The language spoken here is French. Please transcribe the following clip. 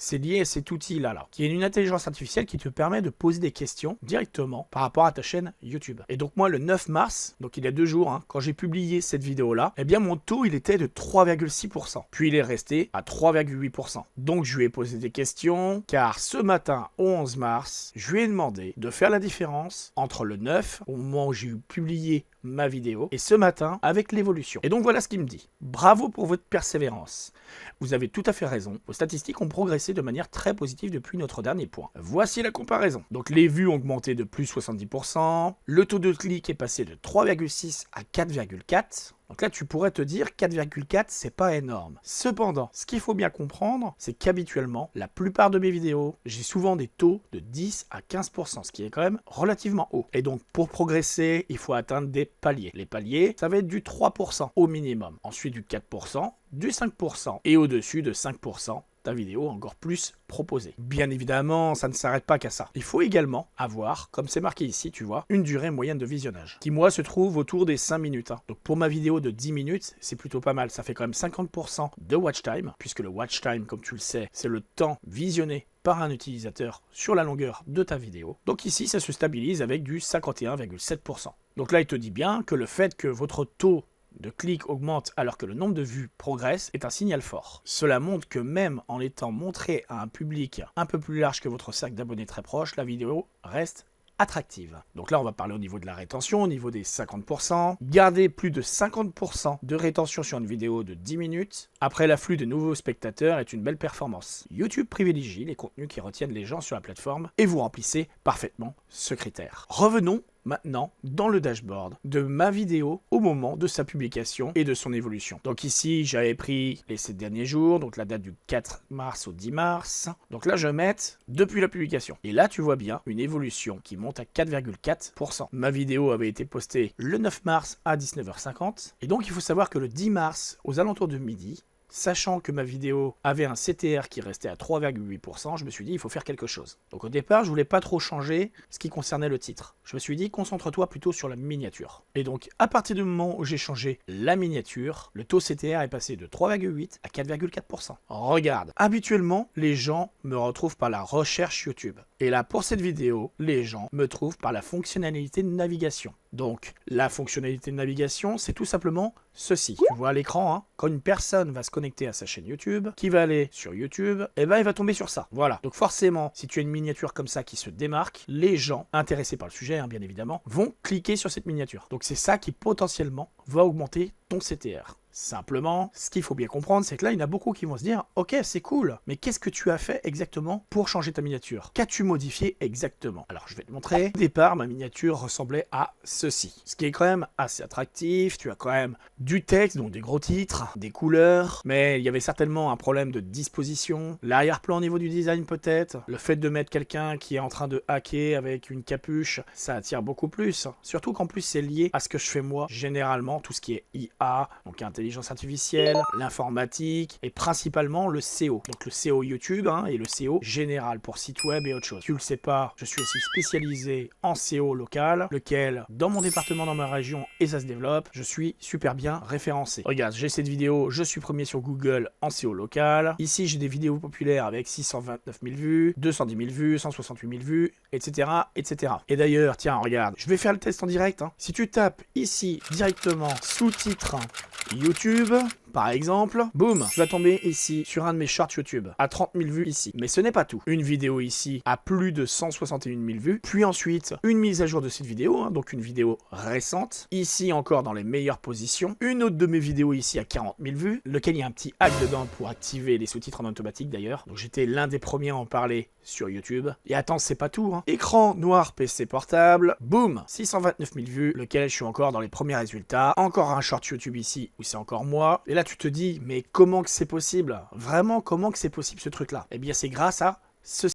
C'est lié à cet outil-là, qui est une intelligence artificielle qui te permet de poser des questions directement par rapport à ta chaîne YouTube. Et donc moi, le 9 mars, donc il y a 2 jours, hein, quand j'ai publié cette vidéo-là, eh bien mon taux, il était de 3,6%. Puis il est resté à 3,8%. Donc je lui ai posé des questions, car ce matin, au 11 mars, je lui ai demandé de faire la différence entre le 9, au moment où j'ai publié ma vidéo, et ce matin, avec l'évolution. Et donc voilà ce qu'il me dit. Bravo pour votre persévérance. Vous avez tout à fait raison. Vos statistiques ont progressé de manière très positive depuis notre dernier point. Voici la comparaison. Donc les vues ont augmenté de plus 70%. Le taux de clic est passé de 3,6 à 4,4. Donc là, tu pourrais te dire 4,4, c'est pas énorme. Cependant, ce qu'il faut bien comprendre, c'est qu'habituellement, la plupart de mes vidéos, j'ai souvent des taux de 10 à 15%, ce qui est quand même relativement haut. Et donc, pour progresser, il faut atteindre des paliers. Les paliers, ça va être du 3% au minimum. Ensuite, du 4%, du 5% et au-dessus de 5%. Ta vidéo encore plus proposée. Bien évidemment, ça ne s'arrête pas qu'à ça. Il faut également avoir, comme c'est marqué ici, tu vois, une durée moyenne de visionnage, qui moi se trouve autour des 5 minutes. Donc pour ma vidéo de 10 minutes, c'est plutôt pas mal. Ça fait quand même 50% de watch time, puisque le watch time, comme tu le sais, c'est le temps visionné par un utilisateur sur la longueur de ta vidéo. Donc ici, ça se stabilise avec du 51,7%. Donc là, il te dit bien que le fait que votre taux de clics augmente alors que le nombre de vues progresse est un signal fort. Cela montre que même en étant montré à un public un peu plus large que votre cercle d'abonnés très proche, la vidéo reste attractive. Donc là, on va parler au niveau de la rétention, au niveau des 50%. Garder plus de 50% de rétention sur une vidéo de 10 minutes après l'afflux de nouveaux spectateurs est une belle performance. YouTube privilégie les contenus qui retiennent les gens sur la plateforme et vous remplissez parfaitement ce critère. Revenons maintenant dans le dashboard de ma vidéo au moment de sa publication et de son évolution. Donc ici, j'avais pris les 7 derniers jours, donc la date du 4 mars au 10 mars. Donc là, je vais mettre depuis la publication. Et là, tu vois bien une évolution qui monte à 4,4%. Ma vidéo avait été postée le 9 mars à 19h50. Et donc, il faut savoir que le 10 mars, aux alentours de midi, sachant que ma vidéo avait un CTR qui restait à 3,8%, je me suis dit il faut faire quelque chose. Donc au départ, je voulais pas trop changer ce qui concernait le titre. Je me suis dit concentre-toi plutôt sur la miniature. Et donc à partir du moment où j'ai changé la miniature, le taux CTR est passé de 3,8 à 4,4%. Regarde, habituellement, les gens me retrouvent par la recherche YouTube. Et là, pour cette vidéo, les gens me trouvent par la fonctionnalité de navigation. Donc, la fonctionnalité de navigation, c'est tout simplement ceci. Tu vois à l'écran, hein, quand une personne va se connecter à sa chaîne YouTube, qui va aller sur YouTube, et ben, il va tomber sur ça. Voilà. Donc forcément, si tu as une miniature comme ça qui se démarque, les gens, intéressés par le sujet, hein, bien évidemment, vont cliquer sur cette miniature. Donc c'est ça qui potentiellement va augmenter ton CTR. Simplement, ce qu'il faut bien comprendre, c'est que là, il y en a beaucoup qui vont se dire « Ok, c'est cool, mais qu'est-ce que tu as fait exactement pour changer ta miniature? Qu'as-tu modifié exactement ?» Alors, je vais te montrer. Au départ, ma miniature ressemblait à ceci. Ce qui est quand même assez attractif. Tu as quand même du texte, donc des gros titres, des couleurs, mais il y avait certainement un problème de disposition. L'arrière-plan au niveau du design peut-être. Le fait de mettre quelqu'un qui est en train de hacker avec une capuche, ça attire beaucoup plus. Surtout qu'en plus, c'est lié à ce que je fais moi, généralement, tout ce qui est IA, donc intelligence artificielle, l'informatique et principalement le SEO. Donc le SEO YouTube et le SEO général pour site web et autre chose. Tu le sais pas, je suis aussi spécialisé en SEO local, lequel dans mon département, dans ma région, et ça se développe, je suis super bien référencé. Regarde, j'ai cette vidéo, je suis premier sur Google en SEO local. Ici, j'ai des vidéos populaires avec 629 000 vues, 210 000 vues, 168 000 vues, etc. etc. Et d'ailleurs, tiens, regarde, je vais faire le test en direct. Si tu tapes ici directement sous-titre YouTube, par exemple, boum, tu vas tomber ici sur un de mes shorts YouTube à 30 000 vues ici. Mais ce n'est pas tout. Une vidéo ici à plus de 161 000 vues, puis ensuite une mise à jour de cette vidéo, donc une vidéo récente, ici encore dans les meilleures positions, une autre de mes vidéos ici à 40 000 vues, lequel il y a un petit hack dedans pour activer les sous-titres en automatique d'ailleurs. Donc j'étais l'un des premiers à en parler sur YouTube. Et attends, c'est pas tout. Écran noir PC portable, boum, 629 000 vues, lequel je suis encore dans les premiers résultats. Encore un short YouTube ici où c'est encore moi. Et là tu te dis, mais comment que c'est possible? Vraiment, comment que c'est possible ce truc-là? Eh bien c'est grâce à ceci.